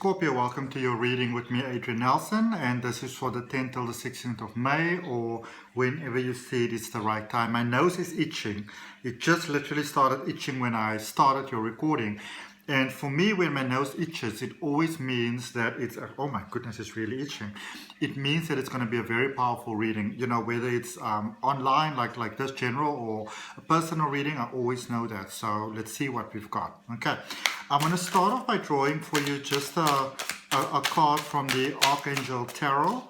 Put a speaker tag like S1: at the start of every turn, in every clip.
S1: Scorpio, welcome to your reading with me, Adrian Nelson, and this is for the 10th till the 16th of May, or whenever you see it's the right time. My nose is itching. It just literally started itching when I started your recording. And for me, when my nose itches, it always means that it's, oh my goodness, it's really itching. It means that it's going to be a very powerful reading, you know, whether it's online, like this general, or a personal reading, I always know that. So let's see what we've got. Okay, I'm going to start off by drawing for you just a card from the Archangel Tarot.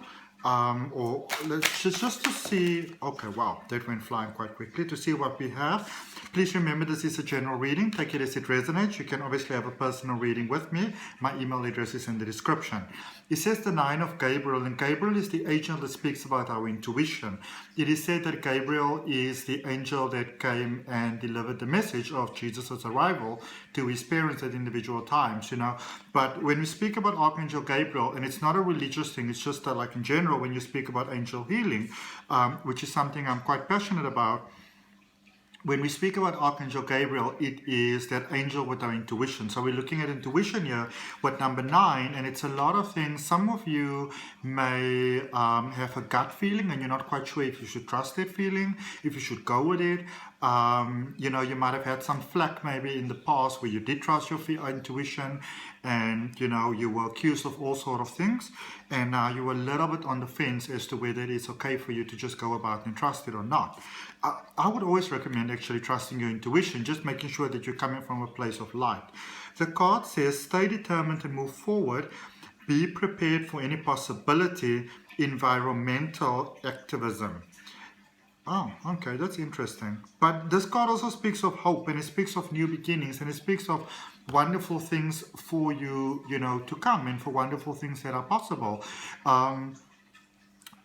S1: Or let's just to see, okay, wow, that went flying quite quickly, to see what we have. Please remember, this is a general reading. Take it as it resonates. You can obviously have a personal reading with me. My email address is in the description. It says the 9 of Gabriel, and Gabriel is the angel that speaks about our intuition. It is said that Gabriel is the angel that came and delivered the message of Jesus' arrival to his parents at individual times, you know. But when we speak about Archangel Gabriel, and it's not a religious thing, it's just like in general, when you speak about angel healing, which is something I'm quite passionate about. When we speak about Archangel Gabriel, it is that angel with our intuition. So we're looking at intuition here with number 9, and it's a lot of things. Some of you may have a gut feeling and you're not quite sure if you should trust that feeling, if you should go with it. You know, you might have had some flack maybe in the past where you did trust your intuition, and you know, you were accused of all sort of things, and now you were a little bit on the fence as to whether it is okay for you to just go about and trust it or not. I would always recommend actually trusting your intuition, just making sure that you're coming from a place of light. The card says, stay determined and move forward. Be prepared for any possibility. Environmental activism. Oh, okay, that's interesting. But this card also speaks of hope, and it speaks of new beginnings, and it speaks of wonderful things for you, you know, to come, and for wonderful things that are possible.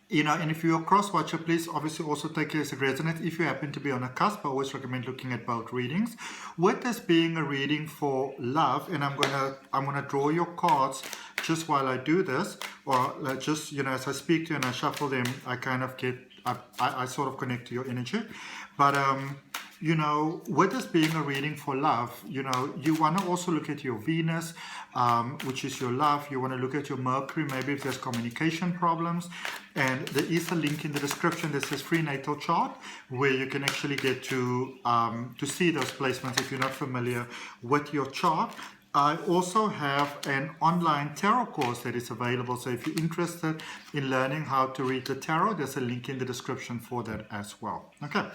S1: You know, and if you're a cross-watcher, please obviously also take it as it resonates. If you happen to be on a cusp, I always recommend looking at both readings. With this being a reading for love, and I'm gonna draw your cards just while I do this, or just, you know, as I speak to you and I shuffle them, I kind of get, I sort of connect to your energy. But you know, with this being a reading for love, you know, you want to also look at your Venus, which is your love. You want to look at your Mercury, maybe if there's communication problems. And there is a link in the description that says free natal chart, where you can actually get to see those placements if you're not familiar with your chart. I also have an online tarot course that is available. So if you're interested in learning how to read the tarot, there's a link in the description for that as well. Okay.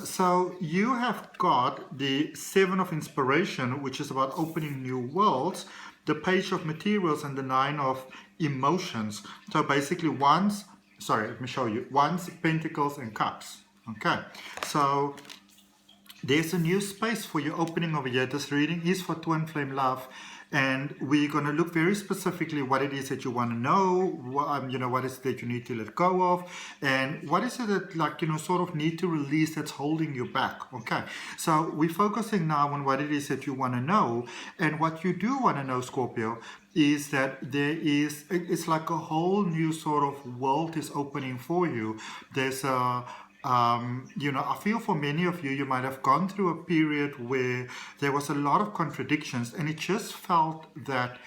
S1: So you have got the 7 of Inspiration, which is about opening new worlds, the Page of Materials, and the 9 of Emotions. So basically let me show you. Wands, Pentacles, and Cups. Okay, so there's a new space for you opening over here. This reading is for Twin Flame Love, and we're going to look very specifically what it is that you want to know, you know, what is it that you need to let go of, and what is it that, like, you know, sort of need to release that's holding you back. Okay, so we're focusing now on what it is that you want to know. And what you do want to know, Scorpio, is that it's like a whole new sort of world is opening for you. There's a you know, I feel for many of you, you might have gone through a period where there was a lot of contradictions, and it just felt that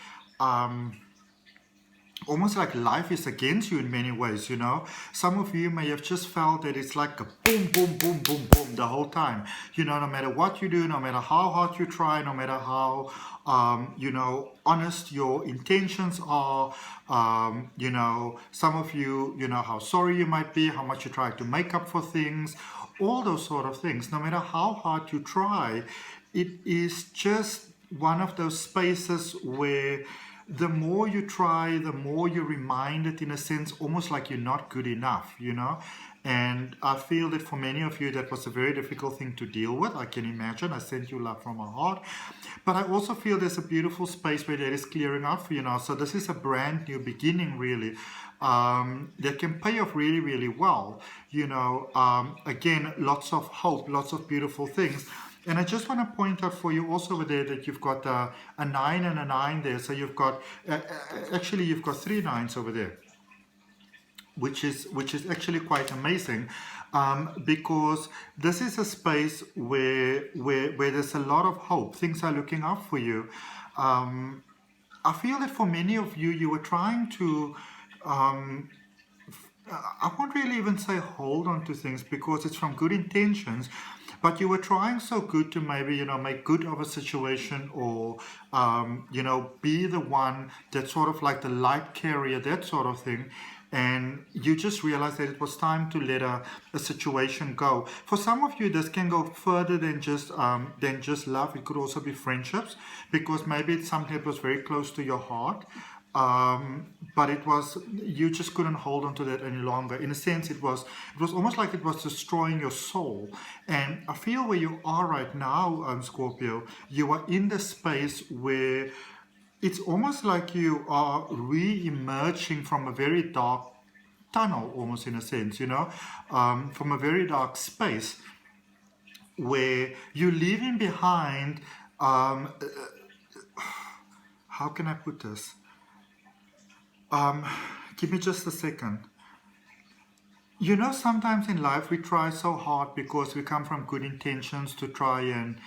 S1: almost like life is against you in many ways, you know. Some of you may have just felt that it's like a boom, boom, boom, boom, boom the whole time. You know, no matter what you do, no matter how hard you try, no matter how, you know, honest your intentions are, you know, some of you, you know, how sorry you might be, how much you try to make up for things, all those sort of things. No matter how hard you try, it is just one of those spaces where the more you try, the more you're reminded, in a sense, almost like you're not good enough, you know. And I feel that for many of you, that was a very difficult thing to deal with. I can imagine. I send you love from my heart. But I also feel there's a beautiful space where that is clearing out for you now. So this is a brand new beginning, really, that can pay off really, really well. You know, again, lots of hope, lots of beautiful things. And I just want to point out for you also over there that you've got a 9 and a 9 there. So you've got, actually you've got 3 9s over there, which is actually quite amazing, because this is a space where there's a lot of hope. Things are looking up for you. I feel that for many of you, you were trying to, I won't really even say hold on to things because it's from good intentions, but you were trying so good to maybe, make good of a situation or, be the one that's sort of like the light carrier, that sort of thing. And you just realized that it was time to let a situation go. For some of you, this can go further than just love. It could also be friendships, because maybe it's something that was very close to your heart. But you just couldn't hold on to that any longer. In a sense, it was almost like it was destroying your soul. And I feel where you are right now, Scorpio, you are in the space where it's almost like you are re-emerging from a very dark tunnel, almost in a sense, from a very dark space where you're leaving behind, how can I put this? Give me just a second. Sometimes in life we try so hard because we come from good intentions to try and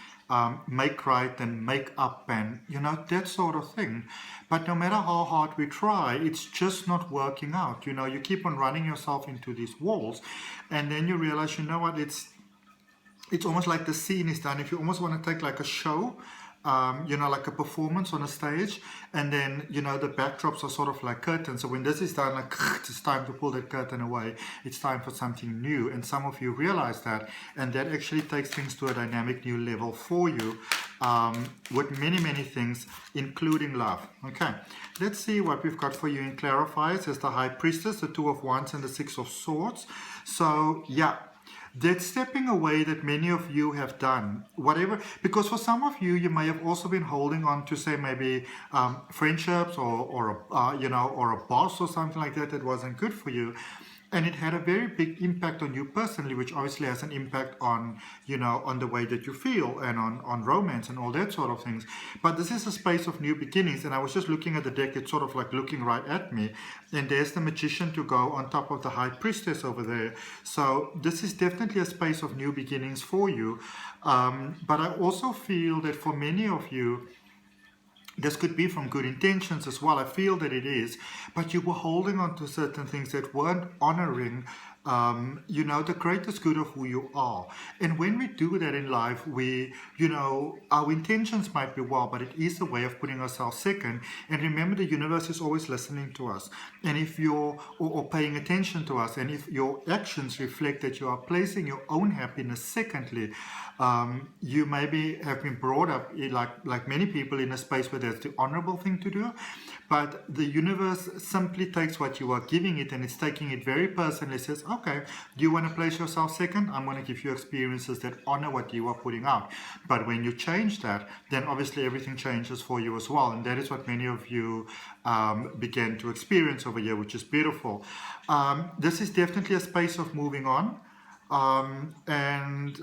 S1: make right and make up and, that sort of thing. But no matter how hard we try, it's just not working out. You keep on running yourself into these walls, and then you realize, what, it's almost like the scene is done. If you almost want to take like a show, like a performance on a stage, and then the backdrops are sort of like curtains. So when this is done, like it's time to pull that curtain away. It's time for something new, and some of you realize that, and that actually takes things to a dynamic new level for you, with many things, including love. Okay, let's see what we've got for you in clarifiers. There's the High Priestess, the Two of Wands, and the Six of Swords. So yeah, that stepping away that many of you have done, whatever, because for some of you, you may have also been holding on to, say, maybe friendships or a boss or something like that wasn't good for you. And it had a very big impact on you personally, which obviously has an impact on, on the way that you feel and on romance and all that sort of things. But this is a space of new beginnings. And I was just looking at the deck, it's sort of like looking right at me. And there's the Magician to go on top of the High Priestess over there. So this is definitely a space of new beginnings for you. But I also feel that for many of you, this could be from good intentions as well. I feel that it is, but you were holding on to certain things that weren't honoring, the greatest good of who you are. And when we do that in life, we, our intentions might be well, but it is a way of putting ourselves second. And remember, the universe is always listening to us. And if you're, or paying attention to us, and if your actions reflect that you are placing your own happiness secondly, you maybe have been brought up, like many people, in a space where that's the honorable thing to do, but the universe simply takes what you are giving it, and it's taking it very personally. It says, okay, do you want to place yourself second? I'm going to give you experiences that honor what you are putting out. But when you change that, then obviously everything changes for you as well, and that is what many of you began to experience over here, which is beautiful. This is definitely a space of moving on, and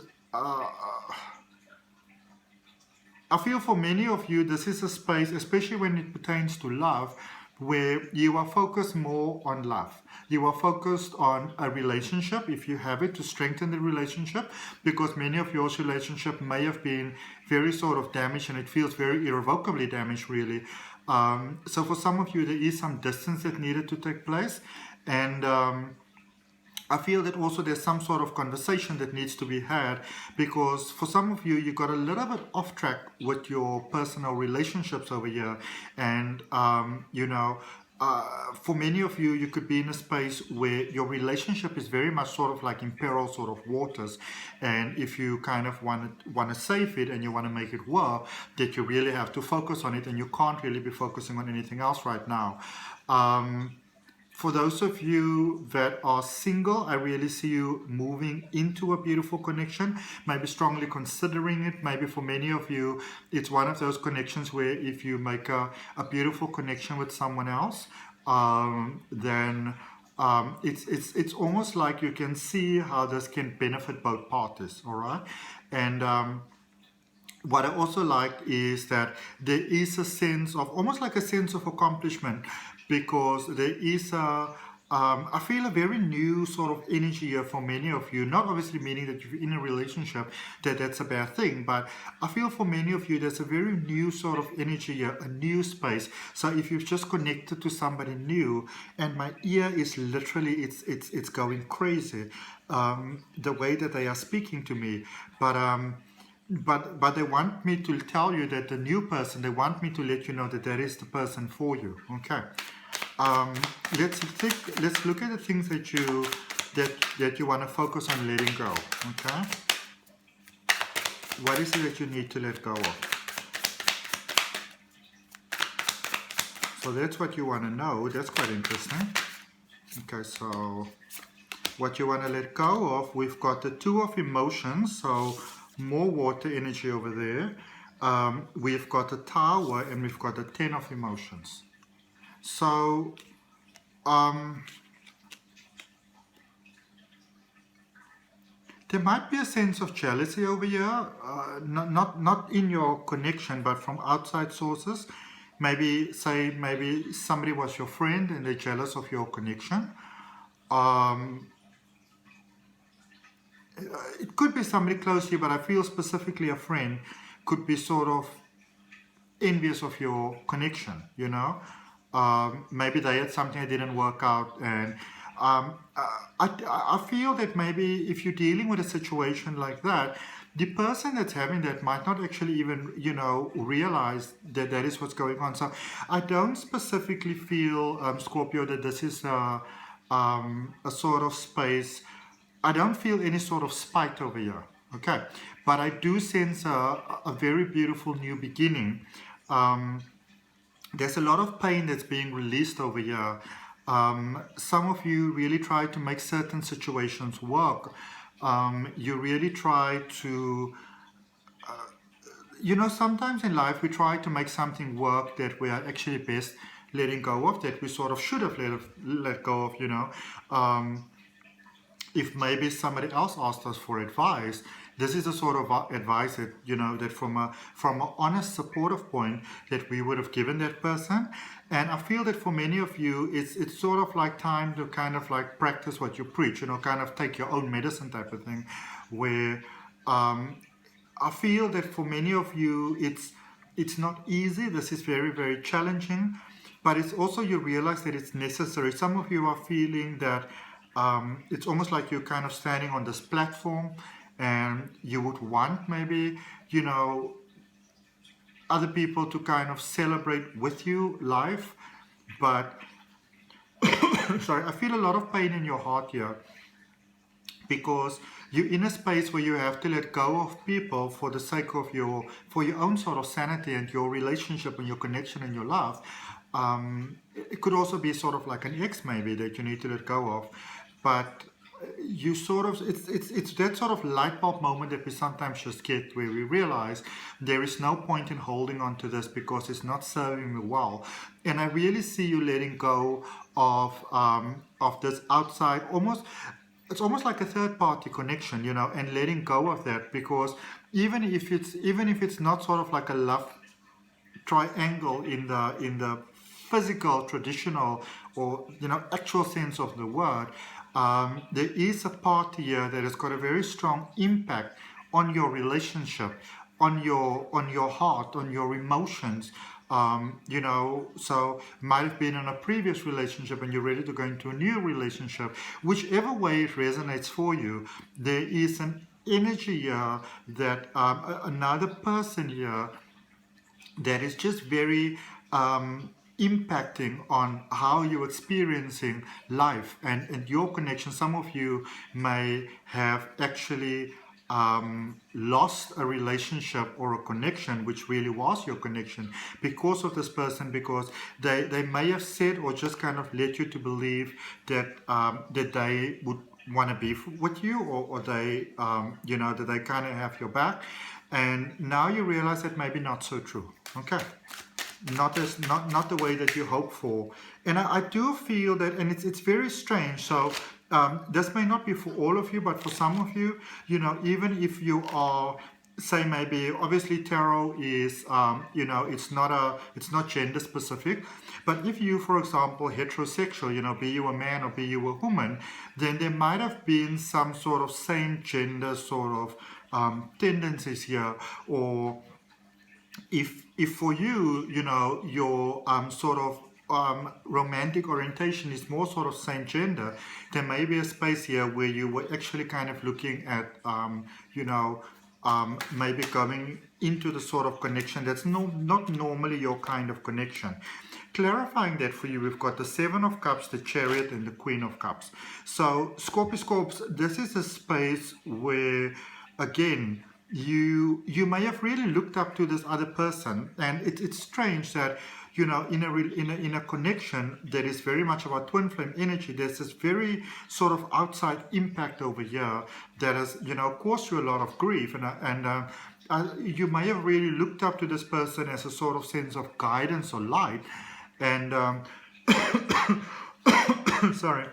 S1: I feel for many of you, this is a space, especially when it pertains to love, where you are focused more on love. You are focused on a relationship, if you have it, to strengthen the relationship, because many of your relationship may have been very sort of damaged, and it feels very irrevocably damaged, really. So for some of you, there is some distance that needed to take place, and I feel that also there's some sort of conversation that needs to be had, because for some of you, you got a little bit off track with your personal relationships over here. And, for many of you, you could be in a space where your relationship is very much sort of like in peril sort of waters. And if you kind of want to save it and you want to make it work, that you really have to focus on it, and you can't really be focusing on anything else right now. For those of you that are single, I really see you moving into a beautiful connection, maybe strongly considering it. Maybe for many of you, it's one of those connections where if you make a beautiful connection with someone else, then it's almost like you can see how this can benefit both parties, all right? And what I also like is that there is a sense of, almost like a sense of accomplishment, because there is a I feel a very new sort of energy here for many of you. Not obviously meaning that you're in a relationship, that's a bad thing, but I feel for many of you there's a very new sort of energy here, a new space. So if you've just connected to somebody new, and my ear is literally it's going crazy, the way that they are speaking to me, but they want me to tell you that the new person, they want me to let you know that that is the person for you. Okay. Let's look at the things that you want to focus on letting go. Okay. What is it that you need to let go of? So that's what you want to know. That's quite interesting. Okay, so what you want to let go of, we've got the Two of Emotions, so more water energy over there. We've got the Tower, and we've got the Ten of Emotions. So there might be a sense of jealousy over here, not in your connection, but from outside sources. Maybe somebody was your friend and they're jealous of your connection. It could be somebody close to you, but I feel specifically a friend could be sort of envious of your connection, you know. Maybe they had something that didn't work out, and I feel that maybe if you're dealing with a situation like that, the person that's having that might not actually even, you know, realize that that is what's going on. So I don't specifically feel, Scorpio, that this is a sort of space. I don't feel any sort of spite over here, okay? But I do sense a very beautiful new beginning. There's a lot of pain that's being released over here. Some of you really try to make certain situations work. You really try to, you know, sometimes in life we try to make something work that we are actually best letting go of, that we sort of should have let go of, you know. If maybe somebody else asked us for advice, this is the sort of advice that, you know, that from an honest, supportive point that we would have given that person. And I feel that for many of you, it's sort of like time to kind of like practice what you preach, you know, kind of take your own medicine type of thing, where I feel that for many of you, it's not easy. This is very, very challenging, but it's also, you realize that it's necessary. Some of you are feeling that it's almost like you're kind of standing on this platform, and you would want maybe, you know, other people to kind of celebrate with you life, but sorry, I feel a lot of pain in your heart here, because you're in a space where you have to let go of people for the sake of for your own sort of sanity and your relationship and your connection and your love. It could also be sort of like an ex maybe that you need to let go of, but you sort of, it's that sort of light bulb moment that we sometimes just get, where we realize there is no point in holding on to this because it's not serving me well. And I really see you letting go of this outside, it's almost like a third party connection, you know, and letting go of that, because even if it's not sort of like a love triangle in the physical, traditional, or, you know, actual sense of the word, there is a part here that has got a very strong impact on your relationship, on your heart, on your emotions. You know, so might have been in a previous relationship and you're ready to go into a new relationship. Whichever way it resonates for you, there is an energy here that another person here that is just very impacting on how you're experiencing life and your connection. Some of you may have actually lost a relationship or a connection which really was your connection because of this person, because they may have said or just kind of led you to believe that that they would want to be with you, or they you know, that they kind of have your back, and now you realize that maybe not so true. Okay, not the way that you hope for. And I do feel that, and it's very strange. So this may not be for all of you, but for some of you, you know, even if you are say maybe, obviously tarot is, it's not gender specific, but if you, for example, heterosexual, be you a man or be you a woman, then there might have been some sort of same gender sort of tendencies here. Or if for you, your sort of romantic orientation is more sort of same gender, there may be a space here where you were actually kind of looking at, maybe going into the sort of connection that's not normally your kind of connection. Clarifying that for you, we've got the Seven of Cups, the Chariot, and the Queen of Cups. So Scorpios, this is a space where, again, you may have really looked up to this other person, and it's strange that in a connection that is very much about twin flame energy, there's this very sort of outside impact over here that has caused you a lot of grief, and you may have really looked up to this person as a sort of sense of guidance or light, and sorry,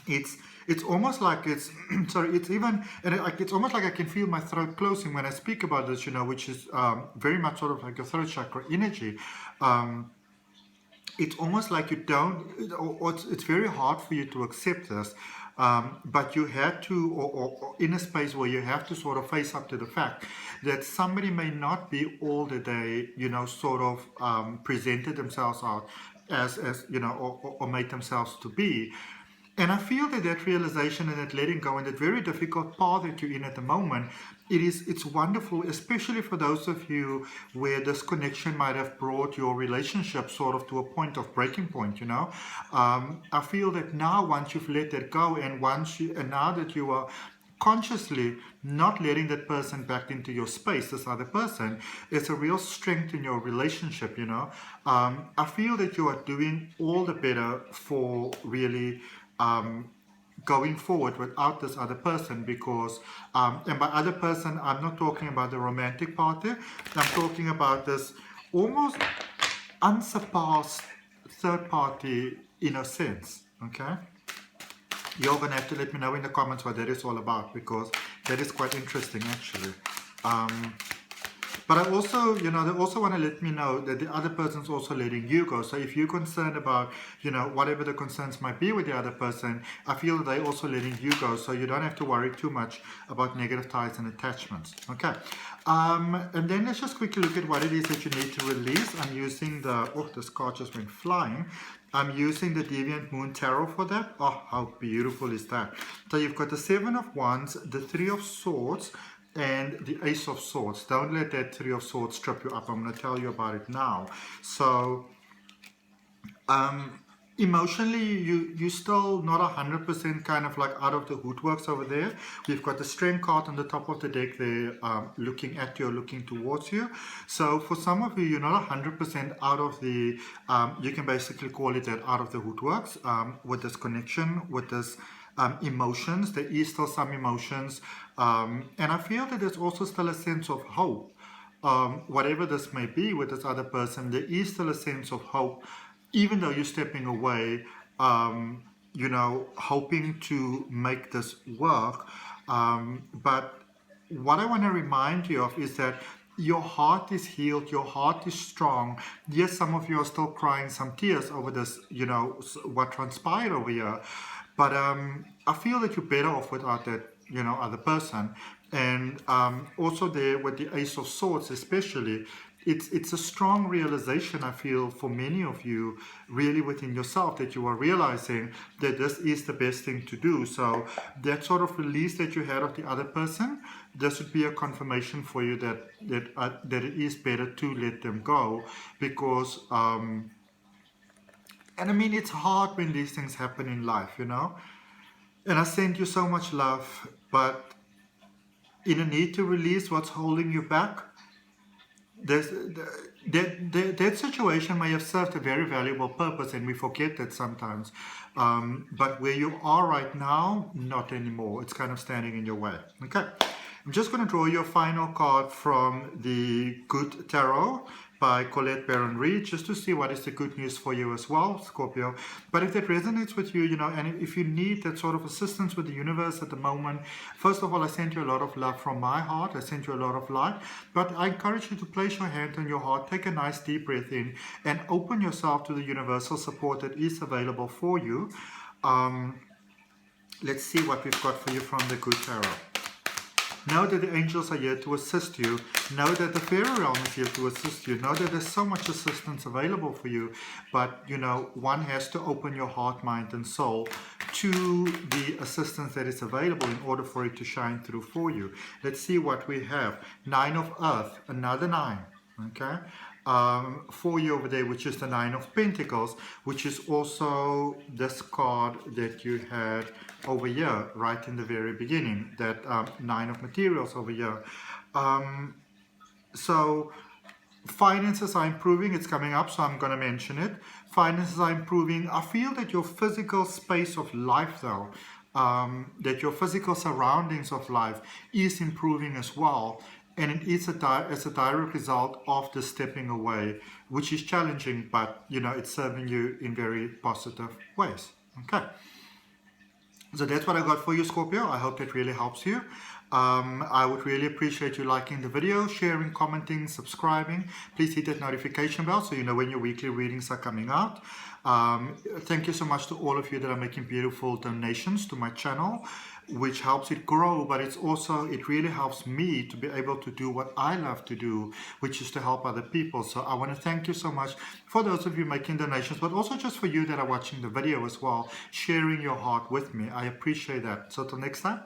S1: it's almost like it's sorry, it's even, and it's almost like I can feel my throat closing when I speak about this, which is very much sort of like a throat chakra energy. It's almost like you don't, or it's very hard for you to accept this, but you had to, or in a space where you have to sort of face up to the fact that somebody may not be all that they, sort of presented themselves out as or made themselves to be. And I feel that realization and that letting go and that very difficult path that you're in at the moment, it's wonderful, especially for those of you where this connection might have brought your relationship sort of to a point of breaking point, I feel that now once you've let that go, and now that you are consciously not letting that person back into your space, this other person, it's a real strength in your relationship, I feel that you are doing all the better for really going forward without this other person, because and by other person I'm not talking about the romantic part there, I'm talking about this almost unsurpassed third party in a sense. Okay, you're gonna have to let me know in the comments what that is all about, because that is quite interesting actually. But I also, they also want to let me know that the other person's also letting you go. So if you're concerned about, whatever the concerns might be with the other person, I feel that they're also letting you go. So you don't have to worry too much about negative ties and attachments. Okay. And then let's just quickly look at what it is that you need to release. I'm using this card just went flying. I'm using the Deviant Moon Tarot for that. Oh, how beautiful is that? So you've got the Seven of Wands, the Three of Swords, and the Ace of Swords. Don't let that Three of Swords trip you up. I'm going to tell you about it now. So, emotionally, you still not 100% kind of like out of the woodworks over there. We've got the Strength card on the top of the deck there, looking at you or looking towards you. So for some of you, you're not 100% out of the, you can basically call it that, out of the woodworks, with this connection, with this emotions. There is still some emotions, and I feel that there's also still a sense of hope. Whatever this may be with this other person, there is still a sense of hope, even though you're stepping away, hoping to make this work. But what I want to remind you of is that your heart is healed, your heart is strong. Yes, some of you are still crying some tears over this, what transpired over here. But I feel that you're better off without that, other person. And also there with the Ace of Swords especially, it's a strong realization, I feel, for many of you, really within yourself, that you are realizing that this is the best thing to do. So that sort of release that you had of the other person, this would be a confirmation for you that it is better to let them go, because and I mean, it's hard when these things happen in life, and I send you so much love, but in a need to release what's holding you back, that situation may have served a very valuable purpose, and we forget that sometimes. But where you are right now, not anymore. It's kind of standing in your way. Okay. I'm just going to draw you a final card from the Good Tarot by Colette Baron Reed, just to see what is the good news for you as well, Scorpio. But if that resonates with you, and if you need that sort of assistance with the universe at the moment, first of all, I send you a lot of love from my heart. I send you a lot of light. But I encourage you to place your hand on your heart, take a nice deep breath in, and open yourself to the universal support that is available for you. Let's see what we've got for you from the Good Tarot. Know that the angels are here to assist you. Know that the fairy realm is here to assist you. Know that there's so much assistance available for you. But, one has to open your heart, mind, and soul to the assistance that is available in order for it to shine through for you. Let's see what we have. 9 of Earth, another 9. Okay? For you over there, which is the 9 of Pentacles, which is also this card that you had over here, right in the very beginning, that 9 of Materials over here. So finances are improving. It's coming up, so I'm going to mention it. Finances are improving. I feel that your physical space of life, though, that your physical surroundings of life is improving as well. And it is as a direct result of the stepping away, which is challenging, but it's serving you in very positive ways. Okay. So that's what I got for you, Scorpio. I hope that really helps you. I would really appreciate you liking the video, sharing, commenting, subscribing. Please hit that notification bell so you know when your weekly readings are coming out. Thank you so much to all of you that are making beautiful donations to my channel, which helps it grow, but it really helps me to be able to do what I love to do, which is to help other people. So I want to thank you so much for those of you making donations, but also just for you that are watching the video as well, sharing your heart with me. I appreciate that. So till next time.